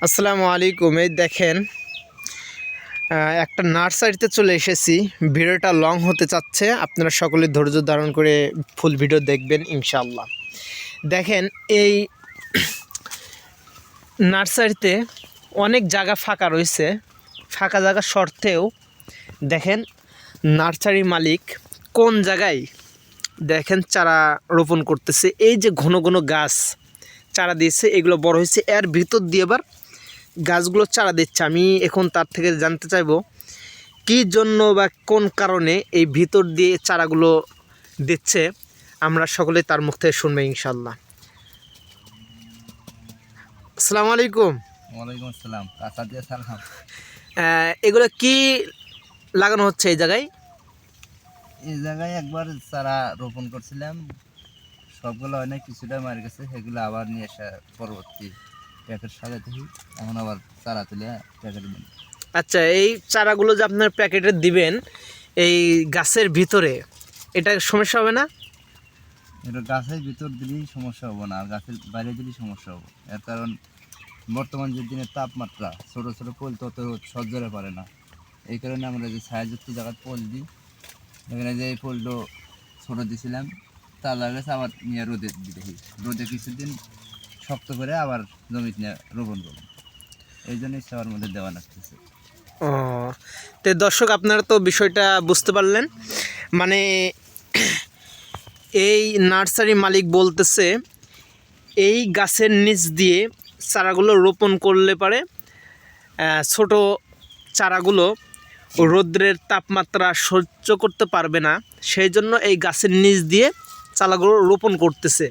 আসসালামু আলাইকুম। এই দেখেন একটা নার্সারিতে চলে এসেছি। ভিডিওটা লং হতে চাচ্ছে, আপনারা সকলে ধৈর্য ধারণ করে ফুল ভিডিও দেখবেন ইনশাআল্লাহ। দেখেন এই নার্সারিতে অনেক জায়গা ফাঁকা রয়েছে, ফাঁকা জায়গা সত্ত্বেও দেখেন নার্সারির মালিক কোন জায়গায় দেখেন চারা রোপণ করতেছে। এই যে ঘন ঘন গাছ চারা দিয়েছে, এগুলো বড় হয়েছে, এর ভিতর দিয়ে আবার গাছগুলো চারা দিচ্ছে। আমি এখন তার থেকে জানতে চাইবো কী জন্য বা কোন কারণে এই ভিতর দিয়ে চারাগুলো দিচ্ছে। আমরা সকলে তার মুখ থেকে শুনবো ইনশাল্লাহ। আসসালামু আলাইকুম। ওয়ালাইকুম আসসালাম। কাঁচা দিয়ে সালাম। এগুলো কি লাগানো হচ্ছে এই জায়গায়? এই জায়গায় একবার চারা রোপণ করছিলাম, সবগুলো হয় না, কিছুটা মার গেছে, সেগুলো আবার নিয়ে আসা পরবর্তী প্যাকেট সাজাতে হয়। এখন আবার চারা তুলে প্যাকেটে দিন। আচ্ছা, এই চারাগুলো যে আপনার প্যাকেটে দিবেন এই গাছের ভিতরে, এটা সমস্যা হবে না? এটা গাছের ভিতর দিলেই সমস্যা হবো না, আর গাছের বাইরে দিলেই সমস্যা হবো। এর কারণ বর্তমান যে দিনের তাপমাত্রা, ছোটো ছোটো পোল তত সহ্য করে পারে না। এই কারণে আমরা যে ছায়াযুক্ত জায়গায় পোল দিই, এখানে যে এই পোলটা ছোটো দিয়েছিলাম তা লাগাছে, আবার নিয়ে রোদে দিতে হয়। রোদে কিছুদিন শক্ত করে আবার জমিতে নিয়ে রোপণ করবো, এই জন্যই সবার মধ্যে দেওয়া লাগতেছে। ও, তো দর্শক আপনারা তো বিষয়টা বুঝতে পারলেন। মানে এই নার্সারি মালিক বলতেছে এই গাছের নিচ দিয়ে চারাগুলো রোপণ করলে পারে ছোট চারাগুলো রৌদ্রের তাপমাত্রা সহ্য করতে পারবে না, সেই জন্য এই গাছের নিচ দিয়ে চারাগুলো রোপণ করতেছে,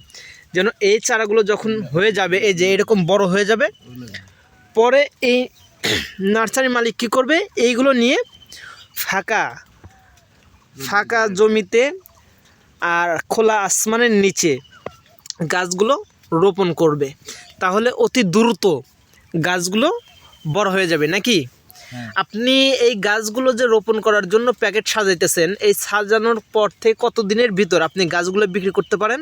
যেন এই চারাগুলো যখন হয়ে যাবে, এই যে এরকম বড় হয়ে যাবে, পরে এই নার্সারি মালিক কী করবে, এইগুলো নিয়ে ফাঁকা ফাঁকা জমিতে আর খোলা আসমানের নিচে গাছগুলো রোপণ করবে। তাহলে অতি দ্রুত গাছগুলো বড় হয়ে যাবে নাকি? হ্যাঁ। আপনি এই গাছগুলো যে রোপণ করার জন্য প্যাকেট সাজাইতেছেন, এই সাজানোর পর থেকে কত দিনের ভিতর আপনি গাছগুলো বিক্রি করতে পারেন?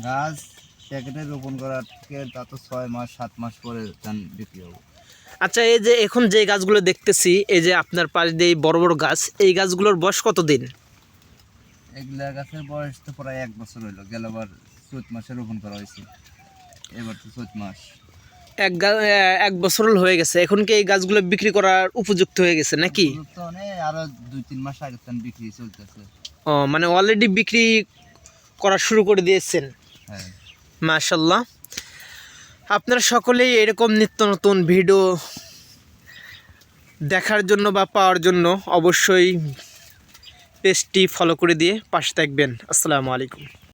গাছ প্যাকেটে রোপণ করার থেকে তা তো 6 মাস 7 মাস পরে ধান বিক্রি হবে। আচ্ছা, এই যে এখন যে গাছগুলো দেখতেছি, এই যে আপনার পাশে দিয়ে এই বড় বড় গাছ, এই গাছগুলোর বয়স কত দিন? এগুলা গাছের বয়স তো প্রায় 1 বছর হইলো, গেলবার চৈত মাসে রোপণ করা হয়েছে, এবার তো চৈত মাস। এক বছর হয়ে গেছে। এখন কি এই গাছগুলো বিক্রি করার উপযুক্ত হয়ে গেছে নাকি? তো আরো 2-3 মাস আগে থেকে বিক্রি চলতেছে। ও, মানে অলরেডি বিক্রি করা শুরু করে দিয়েছেন। হ্যাঁ। মাশাল্লাহ। আপনারা সকলেই এরকম নিত্য নতুন ভিডিও দেখার জন্য বা পাওয়ার জন্য অবশ্যই পেজটি ফলো করে দিয়ে পাশে থাকবেন। আসসালামু আলাইকুম।